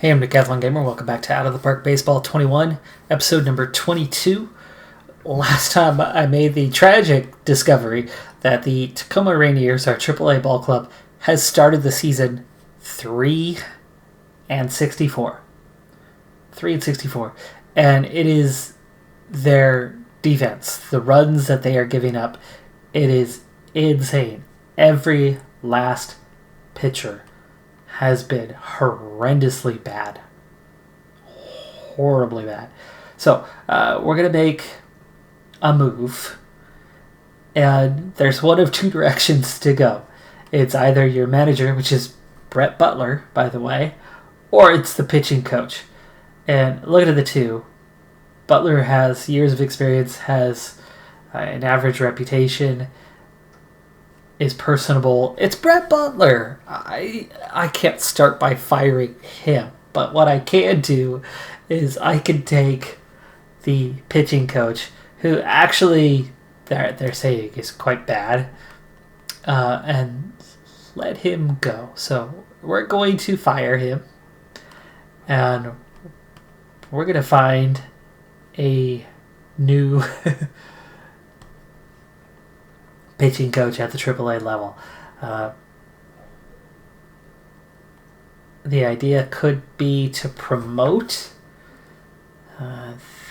Hey, I'm Decathlon Gamer. Welcome back to Out of the Park Baseball 21, episode number 22. Last time I made the tragic discovery that the Tacoma Rainiers, our AAA ball club, has started the season 3-64. 3-64. And it is their defense, the runs that they are giving up. It is insane. Every last pitcher has been horrendously bad. Horribly bad. So, we're going to make a move. And there's one of two directions to go. It's either your manager, which is Brett Butler, by the way, or it's the pitching coach. And look at the two. Butler has years of experience, has an average reputation, is personable. It's Brett Butler. I can't start by firing him. But what I can do is I can take the pitching coach, who actually they're saying is quite bad, and let him go. So we're going to fire him, and we're going to find a new pitching coach at the AAA level. The idea could be to promote.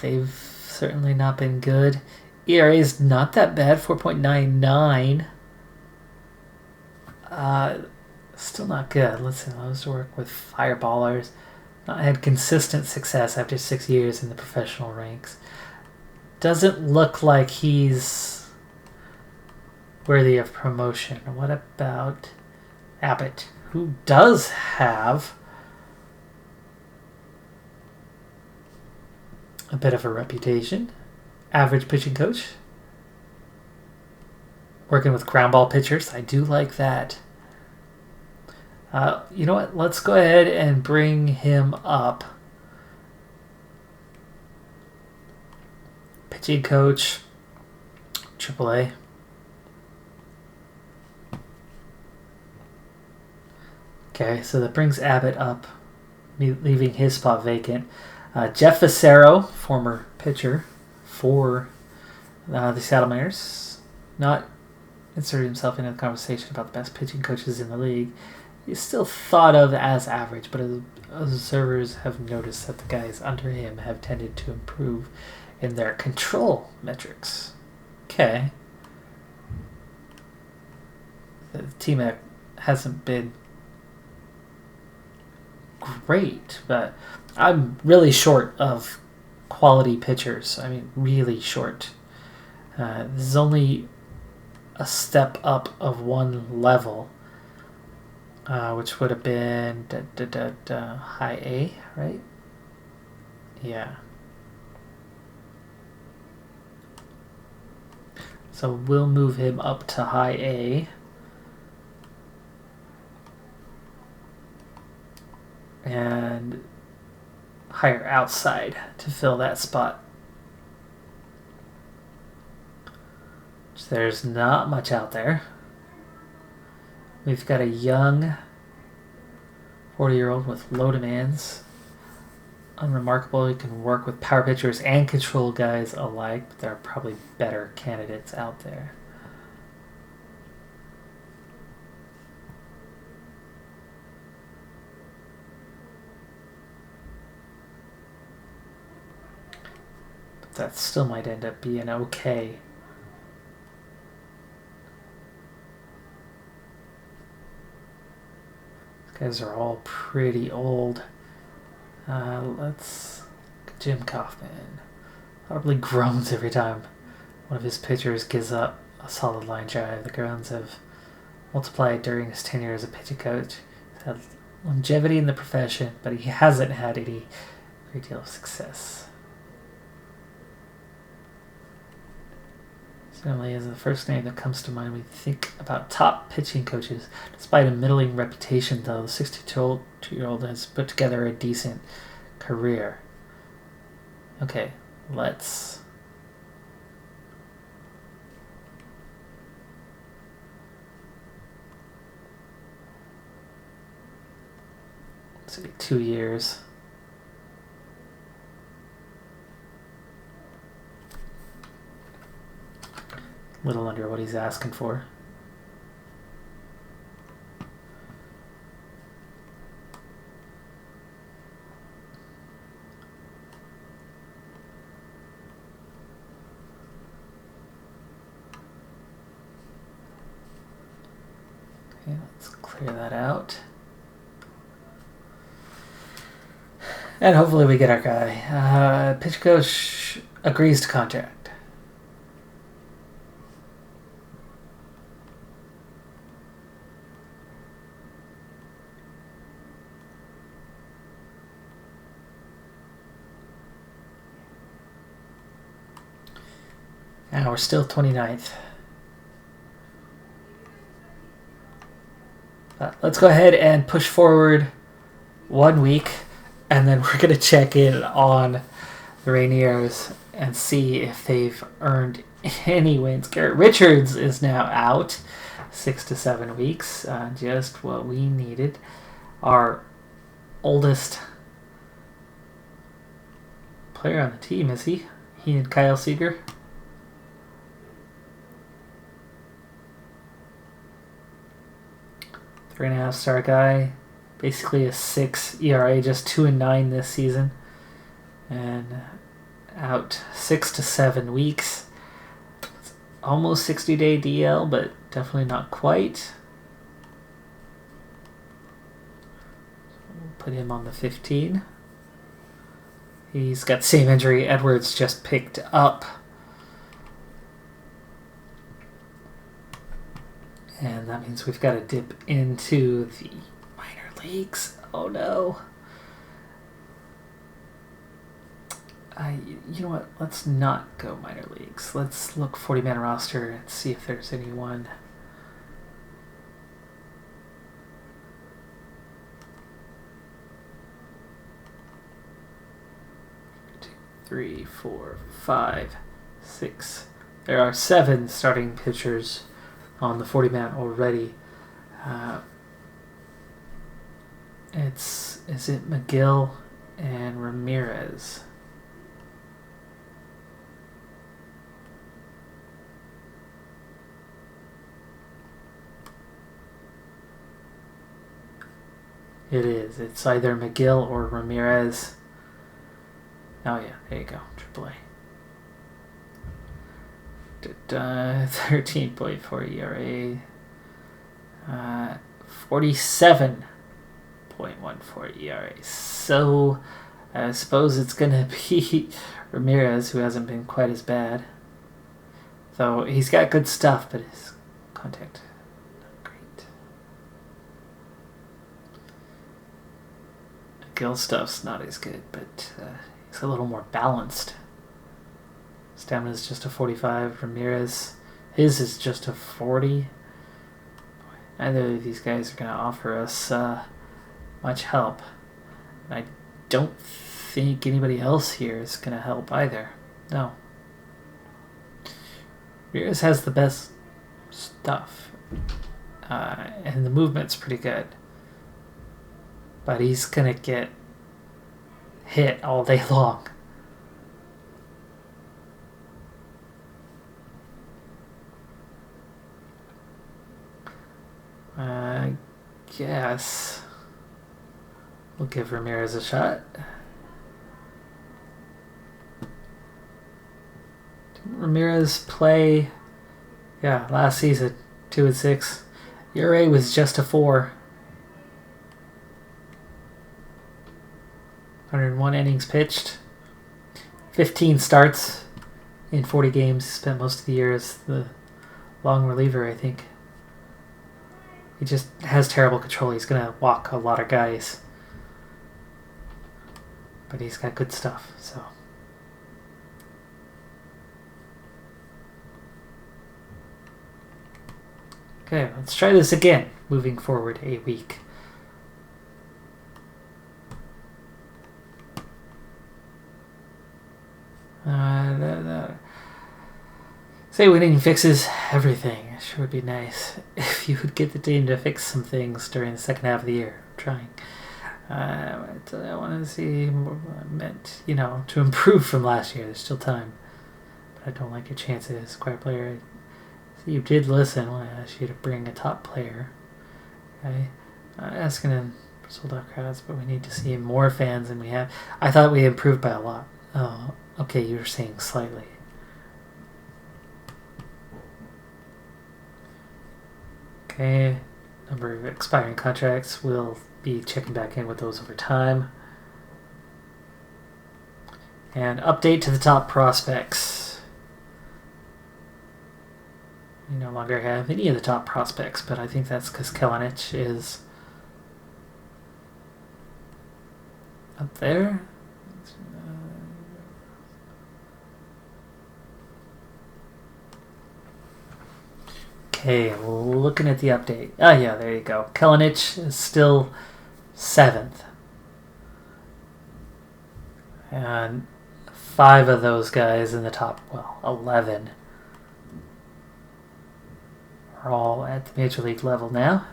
They've certainly not been good. ERA is not that bad, 4.99. Still not good. Listen, I used to work with fireballers. I had consistent success after 6 years in the professional ranks. Doesn't look like he's worthy of promotion. What about Abbott, who does have a bit of a reputation? Average pitching coach. Working with ground ball pitchers. I do like that. You know what? Let's go ahead and bring him up. Pitching coach, AAA. Okay, so that brings Abbott up, leaving his spot vacant. Jeff Facero, former pitcher for the Seattle Mariners, not inserted himself into the conversation about the best pitching coaches in the league. He's still thought of as average, but observers have noticed that the guys under him have tended to improve in their control metrics. Okay. The team hasn't been great, but I'm really short of quality pitchers. I mean, really short. This is only a step up of one level, which would have been high A, right? Yeah. So we'll move him up to high A. And hire outside to fill that spot. So there's not much out there. We've got a young 40-year-old with low demands. Unremarkable. He can work with power pitchers and control guys alike, but there are probably better candidates out there. That still might end up being okay. These guys are all pretty old. Let's... Jim Kaufman. Probably groans every time one of his pitchers gives up a solid line drive. The groans have multiplied during his tenure as a pitching coach. He's had longevity in the profession, but he hasn't had any great deal of success. Certainly is the first name that comes to mind when we think about top pitching coaches. Despite a middling reputation, though, the 62-year-old has put together a decent career. Okay, let's... Say 2 years. Little under what he's asking for. Okay, let's clear that out. And hopefully we get our guy. Pitch coach agrees to contract. And we're still 29th. Let's go ahead and push forward 1 week, and then we're going to check in on the Rainiers and see if they've earned any wins. Garrett Richards is now out 6 to 7 weeks. Just what we needed. Our oldest player on the team, is he? He and Kyle Seager. Three and a half star guy, basically a 6 ERA, just 2-9 this season, and out 6 to 7 weeks. It's almost 60-day DL, but definitely not quite. We'll put him on the 15. He's got the same injury Edwards just picked up. And that means we've got to dip into the minor leagues. Oh no. You know what? Let's not go minor leagues. Let's look 40-man roster and see if there's anyone. 2, 3, 4, 5, 6. There are 7 starting pitchers on the 40-man already. Is it McGill and Ramirez? It is. It's either McGill or Ramirez. Oh yeah, there you go. AAA. 13.4 ERA, 47.14 ERA. So I suppose it's gonna be Ramirez, who hasn't been quite as bad. Though he's got good stuff, but his contact not great. Gill stuff's not as good, but he's a little more balanced. Stamina's just a 45. Ramirez, his is just a 40. Neither of these guys are going to offer us much help. I don't think anybody else here is going to help either. No. Ramirez has the best stuff. And the movement's pretty good. But he's going to get hit all day long. I guess we'll give Ramirez a shot. Didn't Ramirez play? Yeah, last season, 2-6. ERA was just a 4. 101 innings pitched. 15 starts in 40 games. Spent most of the year as the long reliever, I think. He just has terrible control. He's going to walk a lot of guys. But he's got good stuff, so. Okay, let's try this again, moving forward a week. Say winning fixes everything. It sure would be nice if you would get the team to fix some things during the second half of the year. I'm trying. I want to see, meant, to improve from last year. There's still time. But I don't like your chances, square player. So you did listen when I asked you to bring a top player. Okay. Asking in sold out crowds, but we need to see more fans than we have. I thought we improved by a lot. Oh, okay, you were saying slightly. Okay, number of expiring contracts. We'll be checking back in with those over time. And update to the top prospects. We no longer have any of the top prospects, but I think that's because Kalinic is up there. Okay, looking at the update. Oh yeah, there you go. Kalinic is still 7th. And 5 of those guys in the top, 11 are all at the Major League level now.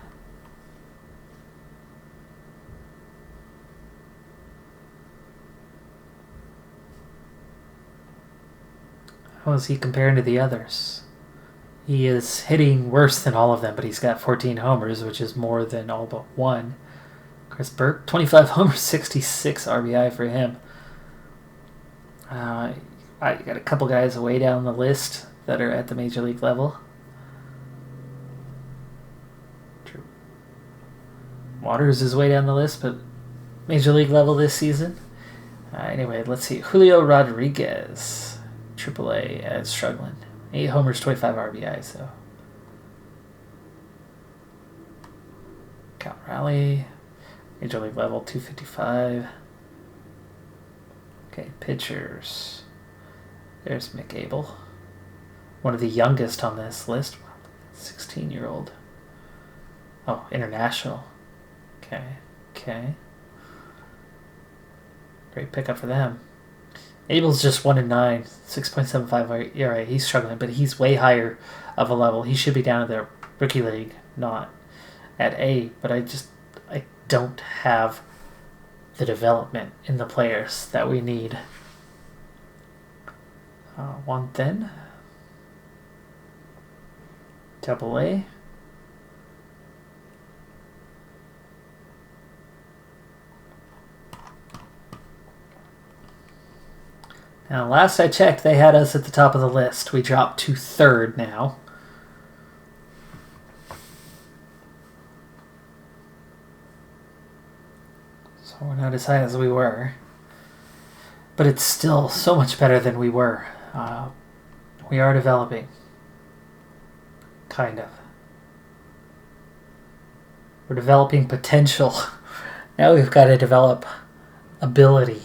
How is he comparing to the others? He is hitting worse than all of them, but he's got 14 homers, which is more than all but one. Chris Burke, 25 homers, 66 RBI for him. I got a couple guys way down the list that are at the Major League level. True. Waters is way down the list, but Major League level this season. Anyway, let's see. Julio Rodriguez, AAA, struggling. 8 homers, 25 RBIs, though. Cal Raleigh, Major League level, 255. Okay, pitchers. There's McAble. One of the youngest on this list. 16-year-old. Oh, international. Okay. Great pickup for them. Abel's just 1-9, 6.75 ERA. He's struggling, but he's way higher of a level. He should be down at the rookie league, not at A. But I don't have the development in the players that we need. One then. AA. Now, last I checked, they had us at the top of the list. We dropped to 3rd now. So we're not as high as we were. But it's still so much better than we were. We are developing. Kind of. We're developing potential. Now we've got to develop ability.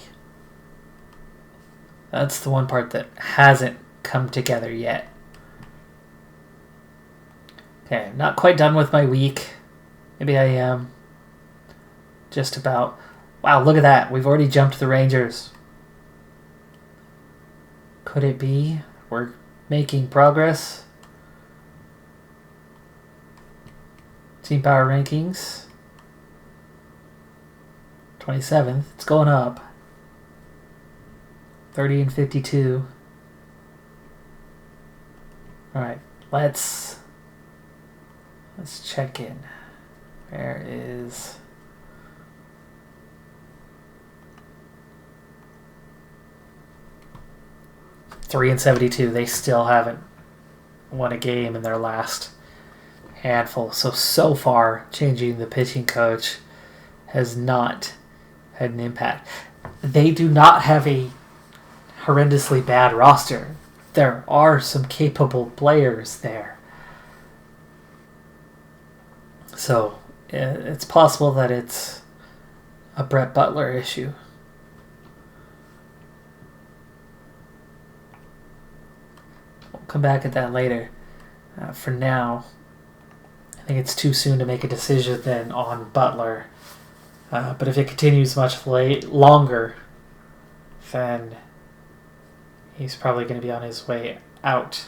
That's the one part that hasn't come together yet. Okay, I'm not quite done with my week. Maybe I am. Just about. Wow, look at that. We've already jumped the Rangers. Could it be we're making progress? Team Power Rankings. 27th. It's going up. 30 and 52. Alright, let's check in. Where is... Three and 72. They still haven't won a game in their last handful. So far, changing the pitching coach has not had an impact. They do not have a horrendously bad roster. There are some capable players there. So it's possible that it's a Brett Butler issue. We'll come back at that later. For now, I think it's too soon to make a decision then on Butler. But if it continues much longer, then he's probably going to be on his way out.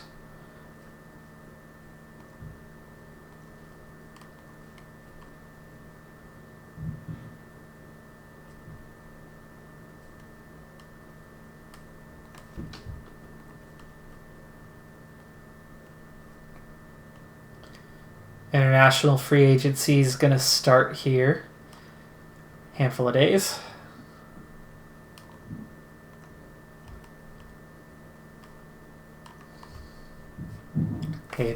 International free agency is going to start here. Handful of days. Okay,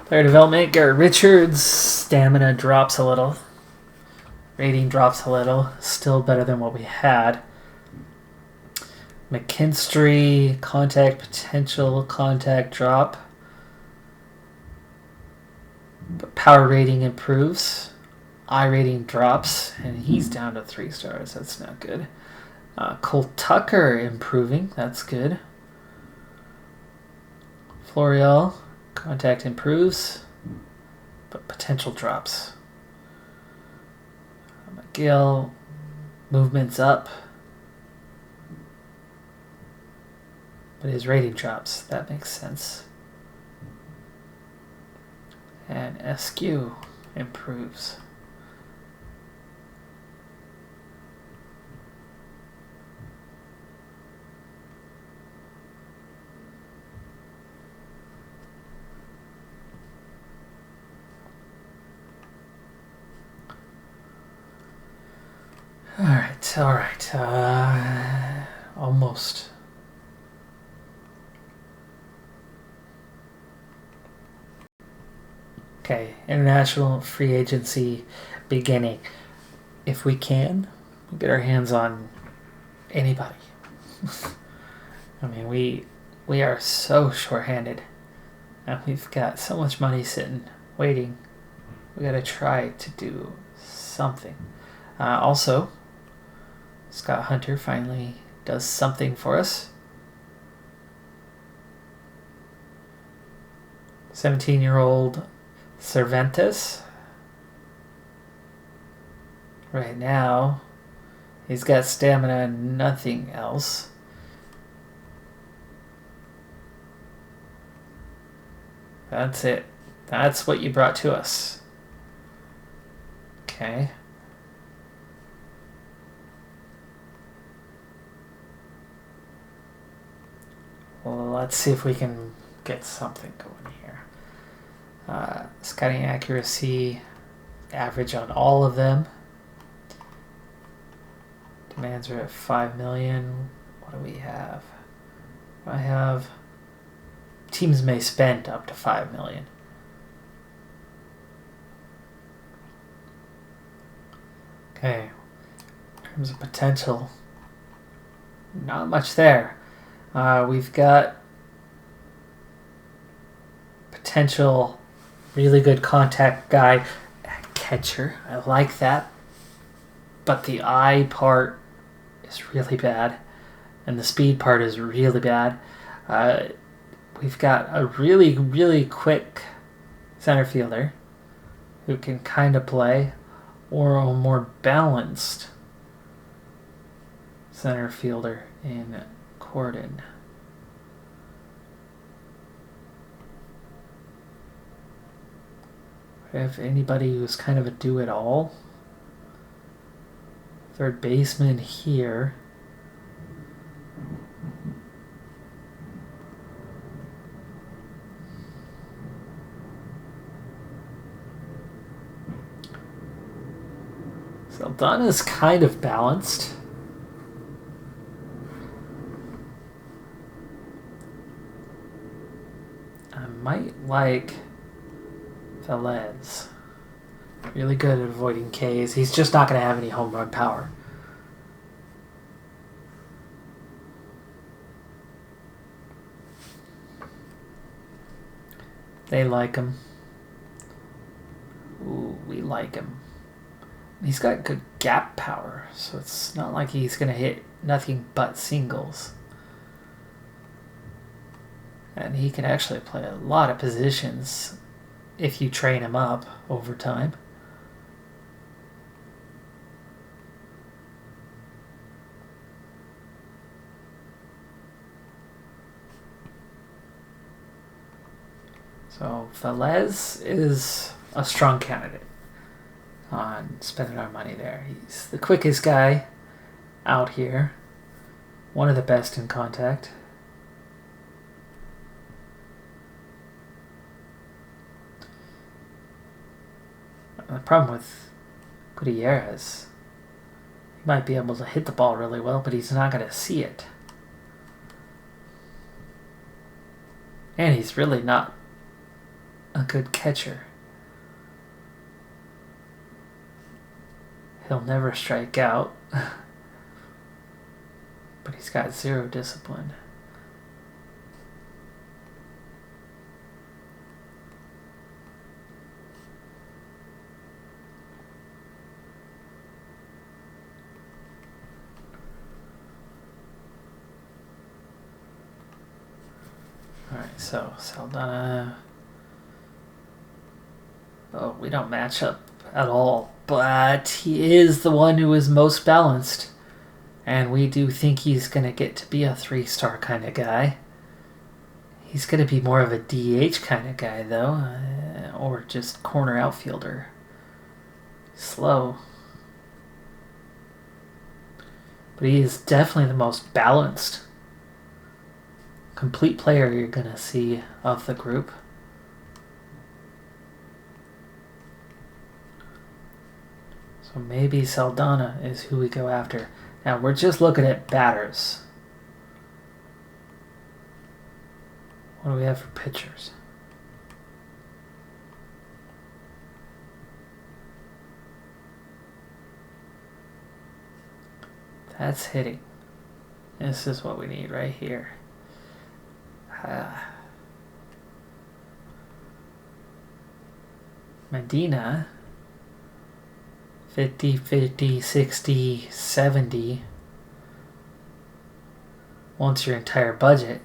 player development. Garrett Richards. Stamina drops a little. Rating drops a little. Still better than what we had. McKinstry. Potential contact drop. But power rating improves. I rating drops. And he's down to 3 stars. That's not good. Cole Tucker improving. That's good. Florial, contact improves, but potential drops. McGill, movement's up, but his rating drops. That makes sense. And SQ improves. All right. Almost. Okay, international free agency beginning. If we can, we'll get our hands on anybody. I mean, we are so short-handed, and we've got so much money sitting, waiting. We got to try to do something. Also, Scott Hunter finally does something for us. 17-year-old Cervantes. Right now, he's got stamina and nothing else. That's it. That's what you brought to us. Okay. Well, let's see if we can get something going here. Scouting accuracy, average on all of them. Demands are at 5 million. What do we have? I have teams may spend up to 5 million. Okay. In terms of potential, not much there. We've got potential really good contact guy, catcher. I like that. But the eye part is really bad. And the speed part is really bad. We've got a really, really quick center fielder who can kind of play, or a more balanced center fielder in Corden. If anybody who's kind of a do-it-all. Third baseman here. Saldana's kind of balanced. I might like Velez. Really good at avoiding Ks. He's just not going to have any home run power. They like him. Ooh, we like him. He's got good gap power, so it's not like he's going to hit nothing but singles. And he can actually play a lot of positions if you train him up over time. So Velez is a strong candidate on spending our money there. He's the quickest guy out here. One of the best in contact. The problem with Gutierrez, he might be able to hit the ball really well, but he's not going to see it. And he's really not a good catcher. He'll never strike out, but he's got zero discipline. Alright, so Saldana. Oh, we don't match up at all, but he is the one who is most balanced. And we do think he's going to get to be a 3-star kind of guy. He's going to be more of a DH kind of guy, though, or just corner outfielder. Slow. But he is definitely the most balanced, complete player you're going to see of the group. So maybe Saldana is who we go after. Now we're just looking at batters. What do we have for pitchers? That's hitting. This is what we need right here. Medina, 50, 50, 60, 70. Once your entire budget.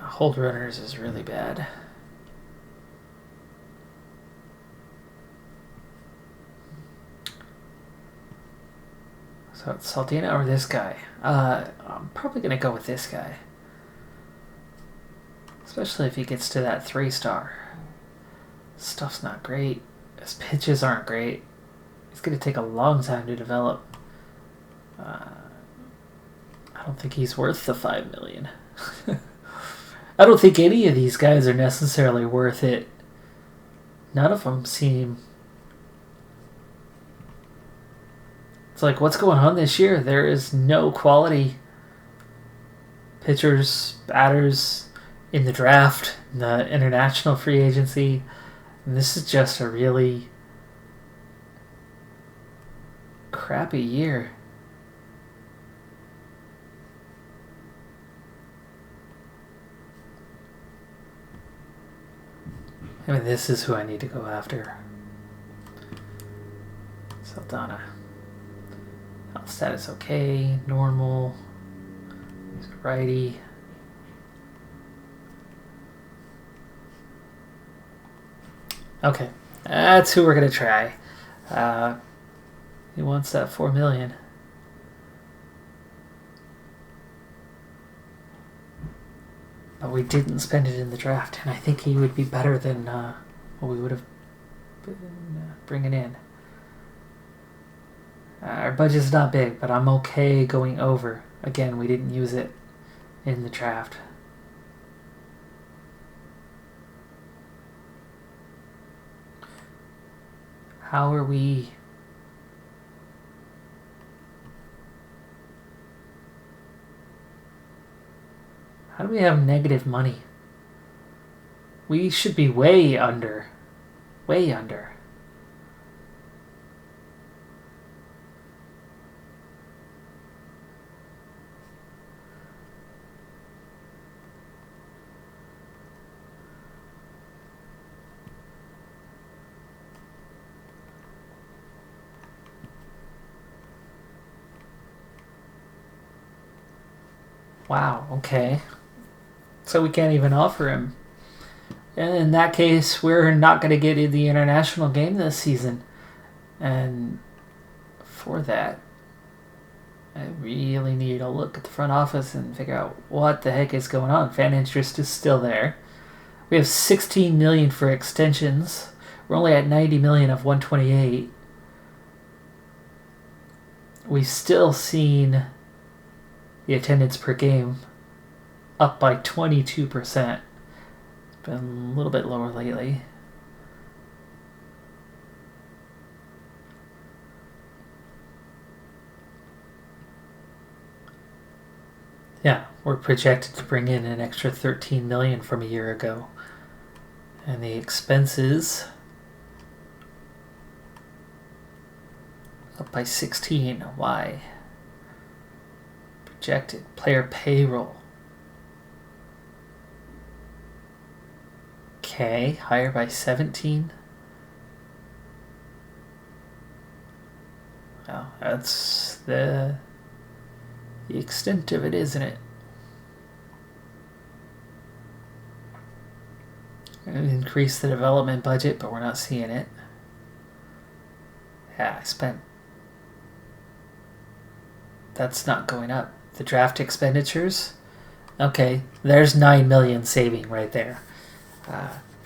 Hold runners is really bad. So it's Saldana or this guy? I'm probably going to go with this guy. Especially if he gets to that 3-star. Stuff's not great. His pitches aren't great. It's going to take a long time to develop. I don't think he's worth the $5 million. I don't think any of these guys are necessarily worth it. None of them seem... It's like, what's going on this year? There is no quality pitchers, batters in the draft, in the international free agency. And this is just a really crappy year. I mean, this is who I need to go after. Saldana. Health status okay, normal. He's a righty. Okay, that's who we're gonna try. He wants that $4 million. But we didn't spend it in the draft, and I think he would be better than what we would have been bringing in. Our budget's not big, but I'm okay going over. Again, we didn't use it in the draft. How are we... How do we have negative money? We should be way under. Way under. Wow, okay. So we can't even offer him. And in that case, we're not going to get in the international game this season. And for that, I really need to look at the front office and figure out what the heck is going on. Fan interest is still there. We have 16 million for extensions. We're only at 90 million of 128. We've still seen the attendance per game up by 22%. It's been a little bit lower lately. Yeah, we're projected to bring in an extra 13 million from a year ago. And the expenses up by 16. Why? Projected player payroll. Okay, higher by 17. Well, that's the extent of it, isn't it? Increase the development budget, but we're not seeing it. Yeah, I spent... That's not going up. The draft expenditures? Okay, there's 9 million saving right there.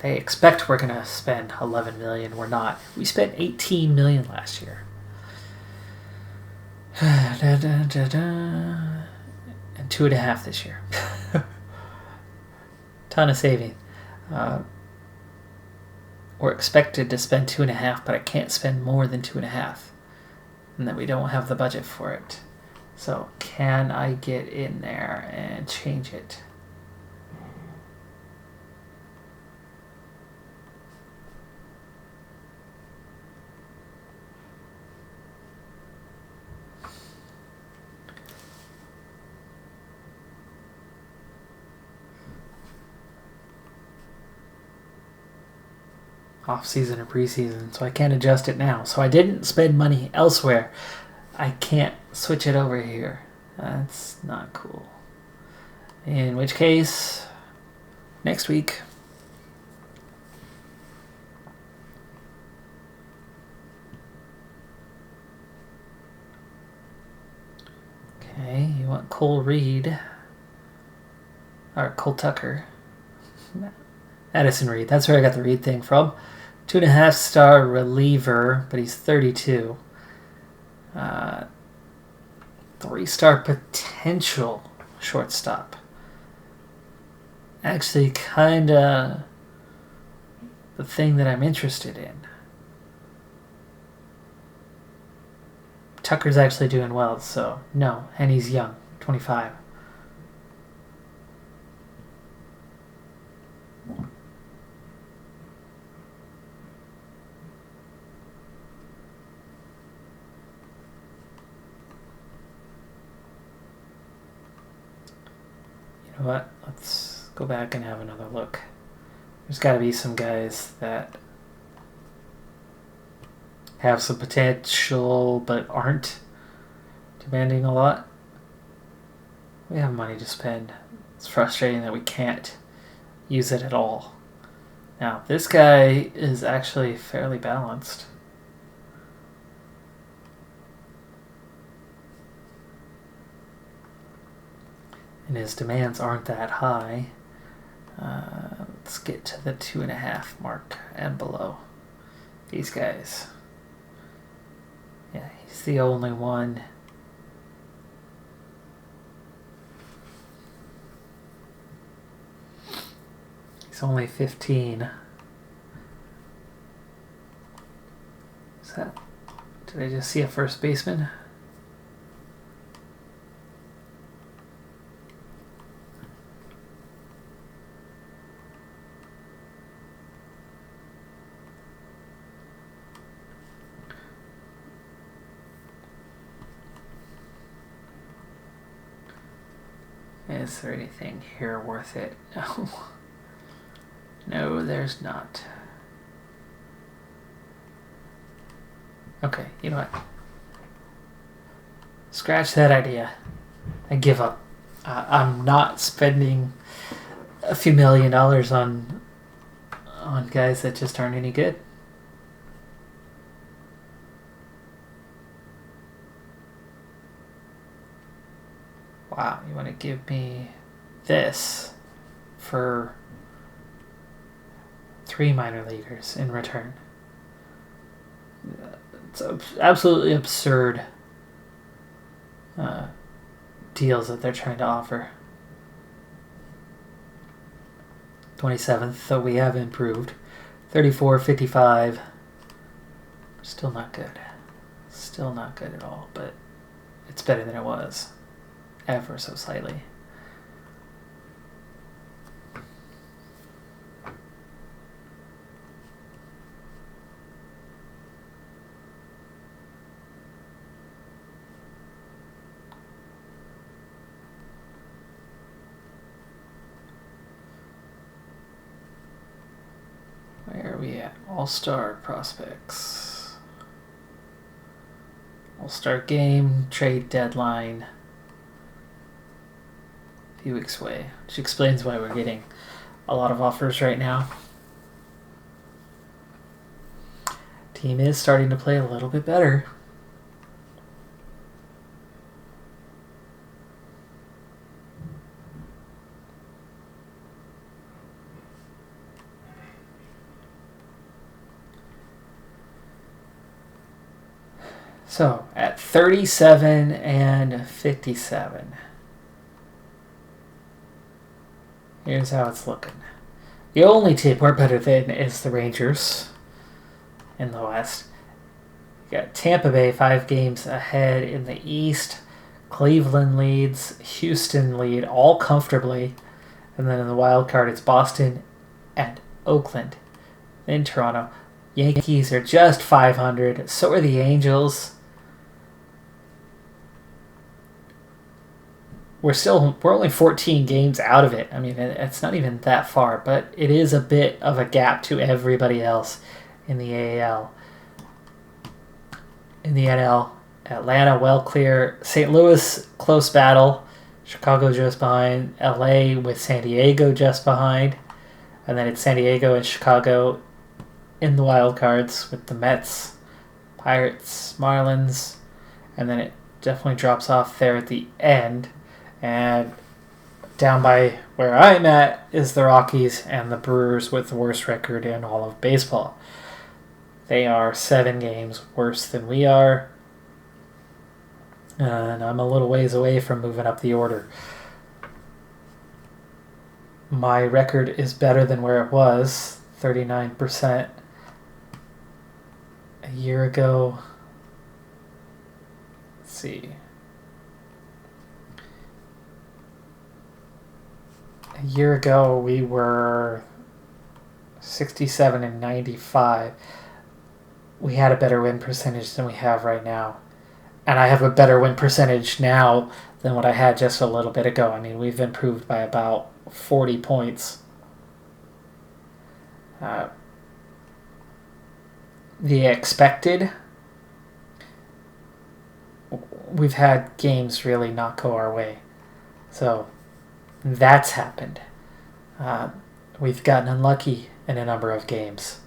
They expect we're going to spend 11 million. We're not. We spent 18 million last year. And 2.5 this year. Ton of saving. We're expected to spend 2.5, but I can't spend more than 2.5. And that we don't have the budget for it. So can I get in there and change it? Off-season or preseason, so I can't adjust it now. So I didn't spend money elsewhere. I can't switch it over here. That's not cool. In which case, next week. Okay, you want Cole Reed. Or Cole Tucker. Addison Reed, that's where I got the Reed thing from. 2.5-star reliever, but he's 32. 3-star potential shortstop. Actually, kinda the thing that I'm interested in. Tucker's actually doing well, so no, and he's young, 25. You know what? Let's go back and have another look. There's got to be some guys that have some potential but aren't demanding a lot. We have money to spend. It's frustrating that we can't use it at all. Now, this guy is actually fairly balanced. And his demands aren't that high. Let's get to the 2.5 mark and below. These guys. Yeah, he's the only one. He's only 15. Is that... Did I just see a first baseman? Is there anything here worth it? No. No, there's not. Okay, you know what? Scratch that idea. I give up. I'm not spending a few $1 million on guys that just aren't any good. Wow, you want to give me this for 3 minor leaguers in return. It's absolutely absurd deals that they're trying to offer. 27th, so we have improved. 34, 55. Still not good. Still not good at all, but it's better than it was. Ever so slightly. Where are we at? All-Star prospects. All-Star game, trade deadline. A few weeks away, which explains why we're getting a lot of offers right now. Team is starting to play a little bit better. So, at 37 and 57, here's how it's looking. The only team we're better than is the Rangers in the West. You got Tampa Bay 5 games ahead in the East. Cleveland leads, Houston lead, all comfortably. And then in the wild card, it's Boston and Oakland. Then Toronto. Yankees are just 500. So are the Angels. We're only 14 games out of it. I mean, it's not even that far, but it is a bit of a gap to everybody else in the AL. In the NL, Atlanta well clear. St. Louis close battle. Chicago just behind. LA with San Diego just behind. And then it's San Diego and Chicago in the wild cards with the Mets, Pirates, Marlins. And then it definitely drops off there at the end. And down by where I'm at is the Rockies and the Brewers with the worst record in all of baseball. They are 7 games worse than we are. And I'm a little ways away from moving up the order. My record is better than where it was, 39%. A year ago, let's see. A year ago, we were 67 and 95. We had a better win percentage than we have right now. And I have a better win percentage now than what I had just a little bit ago. I mean, we've improved by about 40 points. The expected, we've had games really not go our way. So that's happened. We've gotten unlucky in a number of games.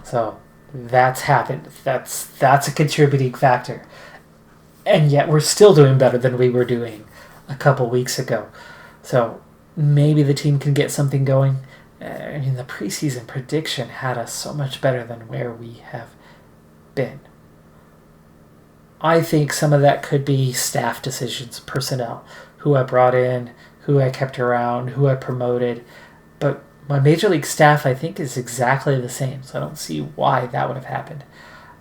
So that's happened. That's a contributing factor. And yet we're still doing better than we were doing a couple weeks ago. So maybe the team can get something going. I mean, the preseason prediction had us so much better than where we have been. I think some of that could be staff decisions, personnel, who I brought in, who I kept around, who I promoted. But my Major League staff, I think, is exactly the same, so I don't see why that would have happened.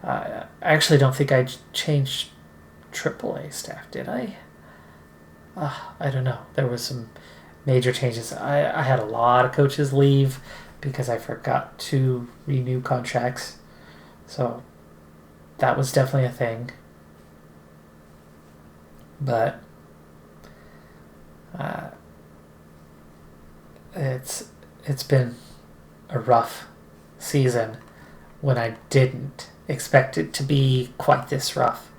I actually don't think I changed AAA staff, did I? I don't know. There was some major changes. I had a lot of coaches leave because I forgot to renew contracts. So that was definitely a thing. But it's been a rough season when I didn't expect it to be quite this rough.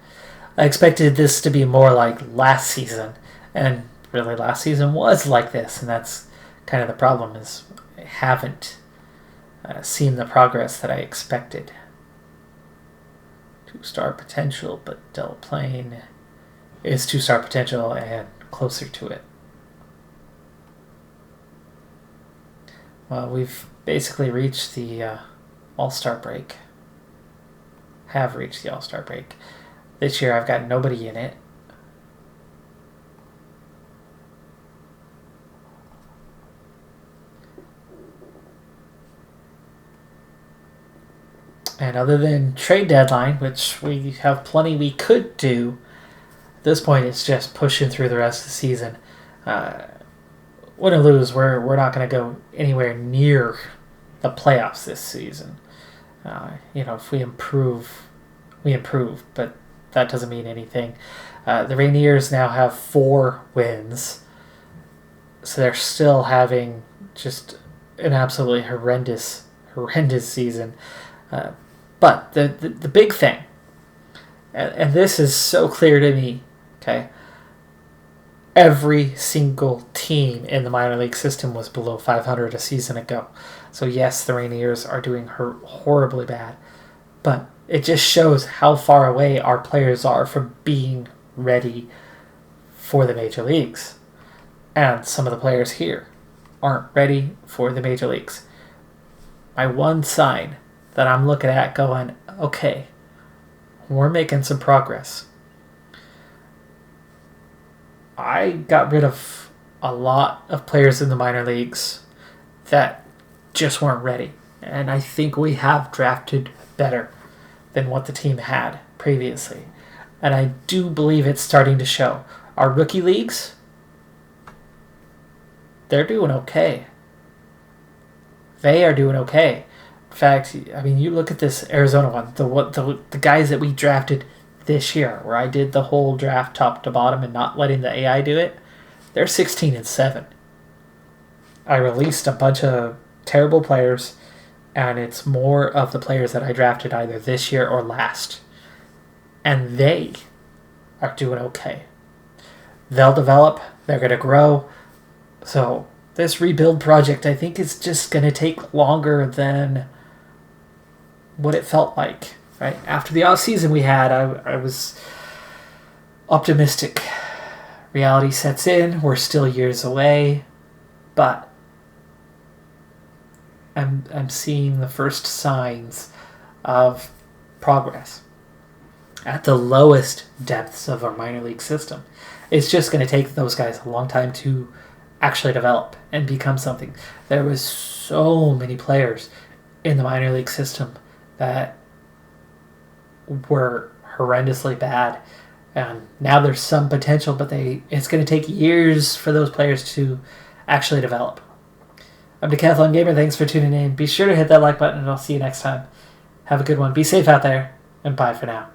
I expected this to be more like last season, and really last season was like this, and that's kind of the problem, is I haven't seen the progress that I expected. 2-star potential, but Del Plain is 2-star potential, and closer to it. Well, we've basically reached the All-Star break. Have reached the All-Star break. This year I've got nobody in it. And other than trade deadline, which we have plenty we could do, at this point it's just pushing through the rest of the season. Win or lose, we're not going to go anywhere near the playoffs this season. If we improve, we improve, but that doesn't mean anything. The Rainiers now have 4 wins, so they're still having just an absolutely horrendous season. But the big thing, and this is so clear to me, okay, every single team in the minor league system was below 500 a season ago. So yes, the Rainiers are doing horribly bad, but it just shows how far away our players are from being ready for the major leagues. And some of the players here aren't ready for the major leagues. My one sign that I'm looking at going, okay, we're making some progress. I got rid of a lot of players in the minor leagues that just weren't ready. And I think we have drafted better than what the team had previously. And I do believe it's starting to show. Our rookie leagues, they're doing okay. They are doing okay. In fact, I mean, you look at this Arizona one, the guys that we drafted this year, where I did the whole draft top to bottom and not letting the AI do it, they're 16-7. I released a bunch of terrible players, and it's more of the players that I drafted either this year or last. And they are doing okay. They'll develop, they're going to grow. So this rebuild project, I think, is just going to take longer than what it felt like. Right? After the off season we had, I was optimistic. Reality sets in. We're still years away, but I'm seeing the first signs of progress at the lowest depths of our minor league system. It's just going to take those guys a long time to actually develop and become something. There was so many players in the minor league system that were horrendously bad, and now there's some potential, but it's going to take years for those players to actually develop. I'm Decathlon Gamer. Thanks for tuning in. Be sure to hit that like button, and I'll see you next time. Have a good one. Be safe out there, and bye for now.